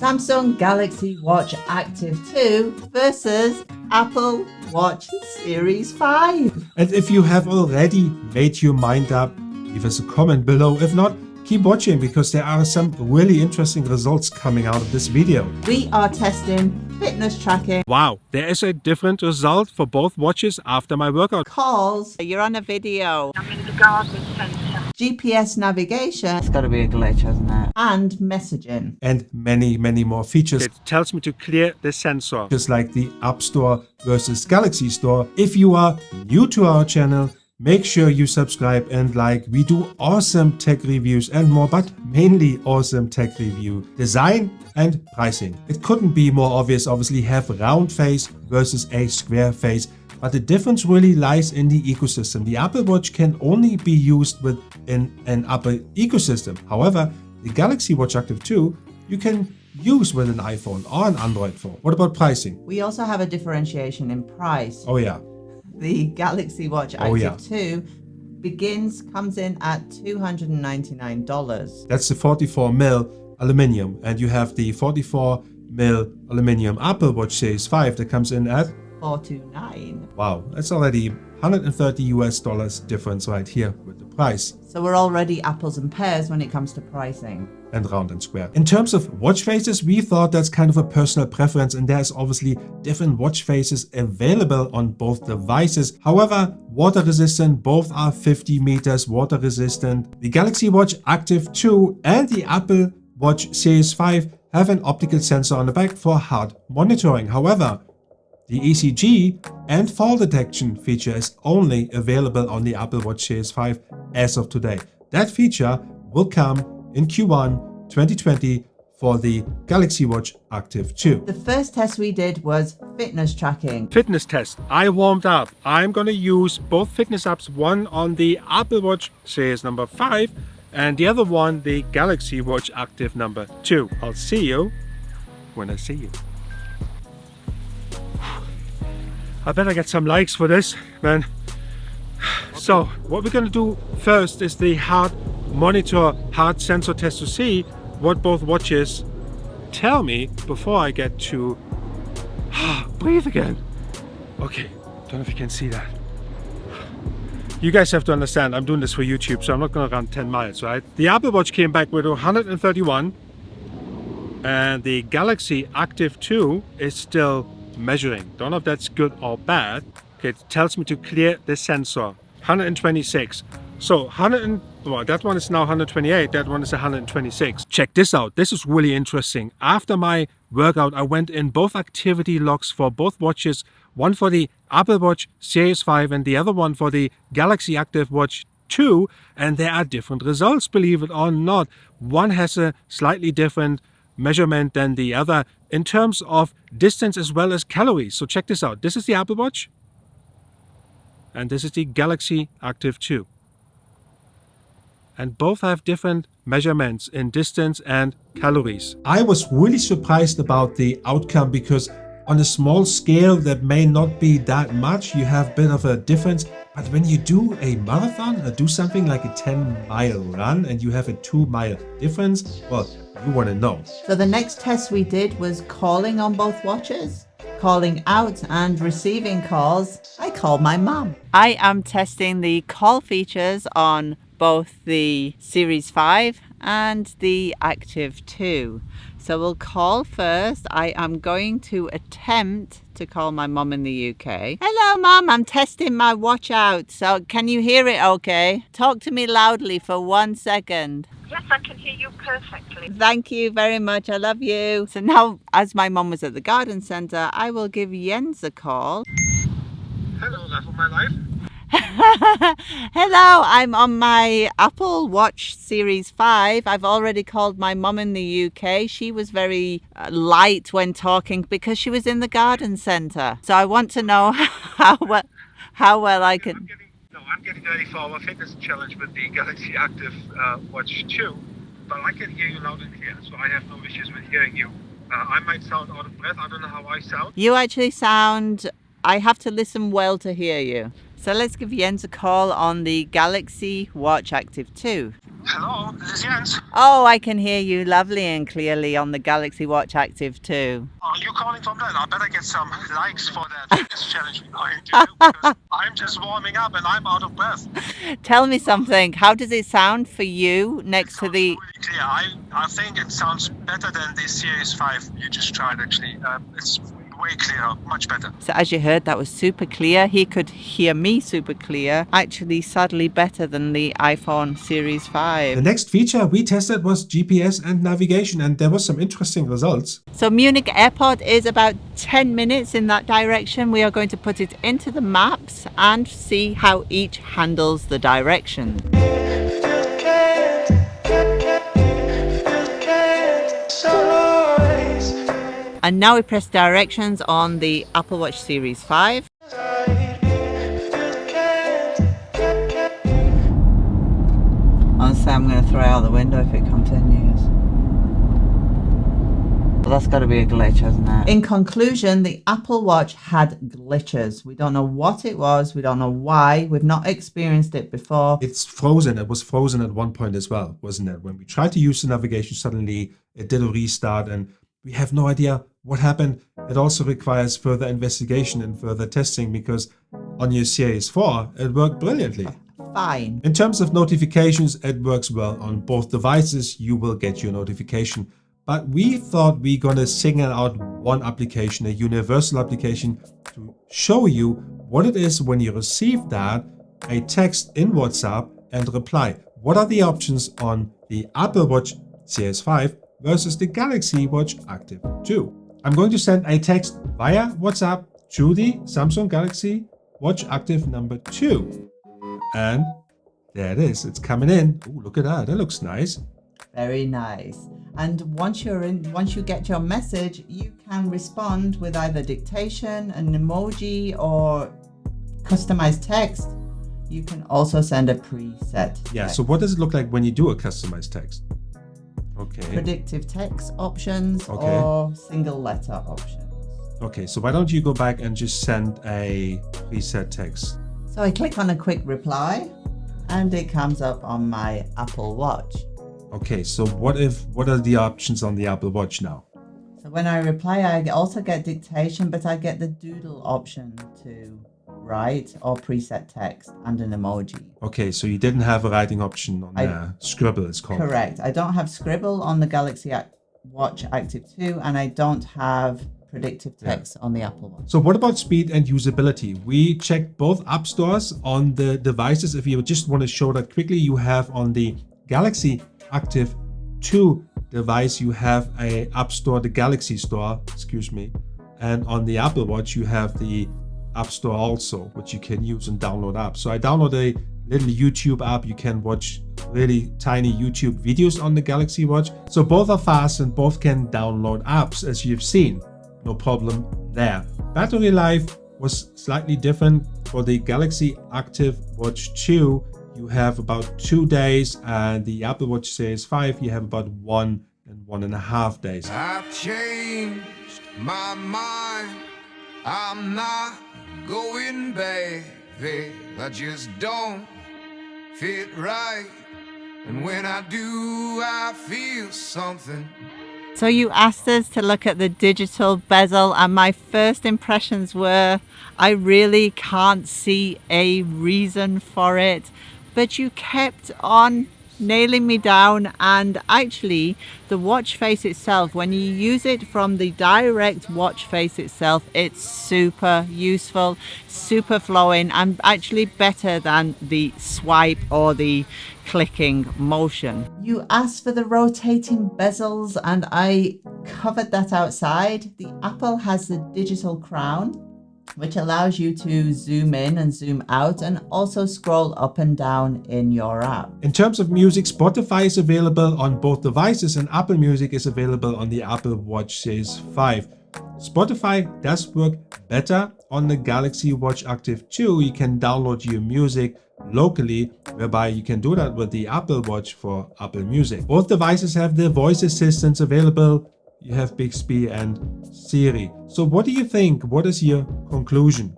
Samsung Galaxy Watch Active 2 versus Apple Watch Series 5. And if you have already made your mind up, leave us a comment below. If not, keep watching because there are some really interesting results coming out of this video. We are testing fitness tracking, Wow, there is a different result for both watches after my workout. calls, You're on a video. I'm in the garden centre. GPS navigation, It's got to be a glitch, hasn't it? and messaging. And many, many more features. It tells me to clear the sensor. Just like the App Store versus Galaxy Store. If you are new to our channel, make sure you subscribe and like. We do awesome tech reviews and more, but mainly awesome tech review, design and pricing. It couldn't be more obvious. Obviously have round face versus a square face, but the difference really lies in the ecosystem. The Apple Watch can only be used within an Apple ecosystem. However, the Galaxy Watch Active 2 you can use with an iPhone or an Android phone. What about pricing? We also have a differentiation in price. Oh yeah. The Galaxy Watch Oh, Active yeah. 2 comes in at $299. That's the 44mm aluminium, and you have the 44mm aluminium Apple Watch Series 5 that comes in at $429. wow, that's already $130 difference right here with the price. So we're already apples and pears when it comes to pricing. And round and square. In terms of watch faces, we thought that's kind of a personal preference, and there's obviously different watch faces available on both devices. However, water resistant, both are 50 meters water resistant. The Galaxy Watch Active 2 and the Apple Watch Series 5 have an optical sensor on the back for heart monitoring. However, the ECG and fall detection feature is only available on the Apple Watch Series 5 as of today. That feature will come in Q1 2020 for the Galaxy Watch Active 2. The first test we did was fitness tracking. Fitness test. I warmed up. I'm going to use both fitness apps, one on the Apple Watch Series number 5 and the other one the Galaxy Watch Active number 2. I'll see you when I see you. I better get some likes for this, man. So what we're going to do first is the heart monitor heart sensor test to see what both watches tell me before I get to breathe again. Okay, don't know if you can see that. You guys have to understand, I'm doing this for YouTube, so I'm not going to run 10 miles, right? The Apple Watch came back with 131 and the Galaxy Active 2 is still measuring. Don't know if that's good or bad. Okay, it tells me to clear the sensor. 126. So that one is now 128, that one is 126. Check this out. This is really interesting. After my workout, I went in both activity logs for both watches, one for the Apple Watch Series 5 and the other one for the Galaxy Active Watch 2, and there are different results, believe it or not. One has a slightly different measurement than the other in terms of distance as well as calories. So check this out. This is the Apple Watch and this is the Galaxy Active 2. And both have different measurements in distance and calories. I was really surprised about the outcome because on a small scale that may not be that much, you have a bit of a difference. But when you do a marathon or do something like a 10-mile run and you have a 2-mile difference, well, you want to know. So the next test we did was calling on both watches. Calling out and receiving calls. I called my mum. I am testing the call features on both the Series 5 and the Active 2. So we'll call first. I am going to attempt to call my mum in the UK. Hello, Mum. I'm testing my watch out. So can you hear it okay? Talk to me loudly for 1 second. Yes, I can hear you perfectly. Thank you very much. I love you. So now, as my mum was at the garden centre, I will give Jens a call. Hello, love of my life. Hello, I'm on my Apple Watch Series 5. I've already called my mum in the UK. She was very light when talking because she was in the garden centre. So I want to know how well I can... I'm getting ready for our fitness challenge with the Galaxy Active Watch 2, but I can hear you loud and clear, so I have no issues with hearing you. I might sound out of breath. I don't know how I sound. You actually sound... I have to listen well to hear you. So let's give Jens a call on the Galaxy Watch Active 2. Hello, this is Jens. Oh, I can hear you lovely and clearly on the Galaxy Watch Active 2. Are you calling from that? I better get some likes for that this challenge we're going to do because I'm just warming up and I'm out of breath. Tell me something. How does it sound for you next to Sounds the... really clear. I think it sounds better than the Series 5 you just tried actually. It's way clearer, much better. So as you heard, that was super clear. He could hear me super clear. Actually, sadly better than the iPhone Series 5. The next feature we tested was GPS and navigation, and there was some interesting results. So Munich Airport is about 10 minutes in that direction. We are going to put it into the maps and see how each handles the direction. And now we press directions on the Apple Watch Series 5. Honestly, I'm going to throw it out the window if it continues. Well, that's got to be a glitch, hasn't it? In conclusion, the Apple Watch had glitches. We don't know what it was. We don't know why. We've not experienced it before. It's frozen. It was frozen at one point as well, wasn't it? When we tried to use the navigation, suddenly it did a restart and we have no idea what happened. It also requires further investigation and further testing because on your Series 4, it worked brilliantly. Fine. In terms of notifications, it works well on both devices. You will get your notification. But we thought we're going to single out one application, a universal application, to show you what it is when you receive that, a text in WhatsApp and reply. What are the options on the Apple Watch Series 5 versus the Galaxy Watch Active 2? I'm going to send a text via WhatsApp to the Samsung Galaxy Watch Active number 2. And there it is. It's coming in. Oh, look at that. That looks nice. Very nice. And once you get your message, you can respond with either dictation, an emoji, or customized text. You can also send a preset Yeah, text. so what does it look like when you do a customized text? Okay. Predictive text options Okay. or single letter options. Okay, so why don't you go back and just send a preset text? So I click on a quick reply and it comes up on my Apple Watch. Okay, so what are the options on the Apple Watch now? So when I reply, I also get dictation, but I get the doodle option to write or preset text and an emoji. Okay, so you didn't have a writing option on there. Scribble is called. Correct. I don't have Scribble on the Galaxy Watch Active 2 and I don't have predictive text on the Apple Watch. So what about speed and usability? We checked both app stores on the devices. If you just want to show that quickly, you have on the Galaxy Active 2 device, you have a app store, the Galaxy Store, and on the Apple Watch, you have the App Store also, which you can use and download apps. So I download a little YouTube app. You can watch really tiny YouTube videos on the Galaxy Watch. So both are fast and both can download apps, as you've seen. No problem there. Battery life was slightly different. For the Galaxy Active Watch 2, you have about 2 days, and the Apple Watch Series 5, you have about 1 and 1.5 days. I've changed my mind. I'm not going back there. I just don't fit right. And when I do, I feel something. So you asked us to look at the digital bezel, and my first impressions were I really can't see a reason for it, but you kept on nailing me down. And actually the watch face itself, when you use it from the direct watch face itself, it's super useful, super flowing, and actually better than the swipe or the clicking motion. You asked for the rotating bezels and I covered that outside. The Apple has the digital crown, which allows you to zoom in and zoom out and also scroll up and down in your app. In terms of music, Spotify is available on both devices and Apple Music is available on the Apple Watch Series 5. Spotify does work better on the Galaxy Watch Active 2. You can download your music locally, whereby you can do that with the Apple Watch for Apple Music. Both devices have the voice assistants available. You have Bixby and Siri. So what do you think? What is your conclusion?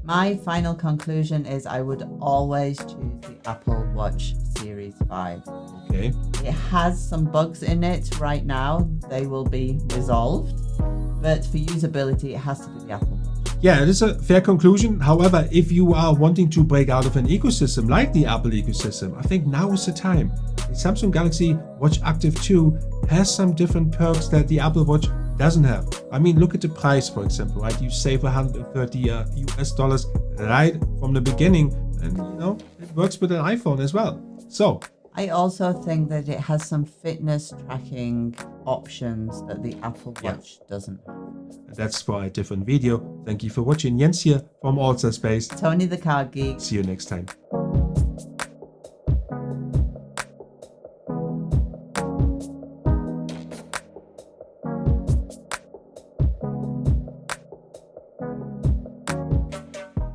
My final conclusion is I would always choose the Apple Watch Series 5. Okay. It has some bugs in it right now. They will be resolved. But for usability, it has to be the Apple Watch. Yeah, it is a fair conclusion. However, if you are wanting to break out of an ecosystem like the Apple ecosystem, I think now is the time. The Samsung Galaxy Watch Active 2 has some different perks that the Apple Watch doesn't have. I mean, look at the price, for example, right? You save $130 US right from the beginning, and you know, it works with an iPhone as well. So, I also think that it has some fitness tracking options that the Apple Watch doesn't have. that's for a different video. Thank you for watching. Jens here from All Star Space. Tony the Card Geek. See you next time.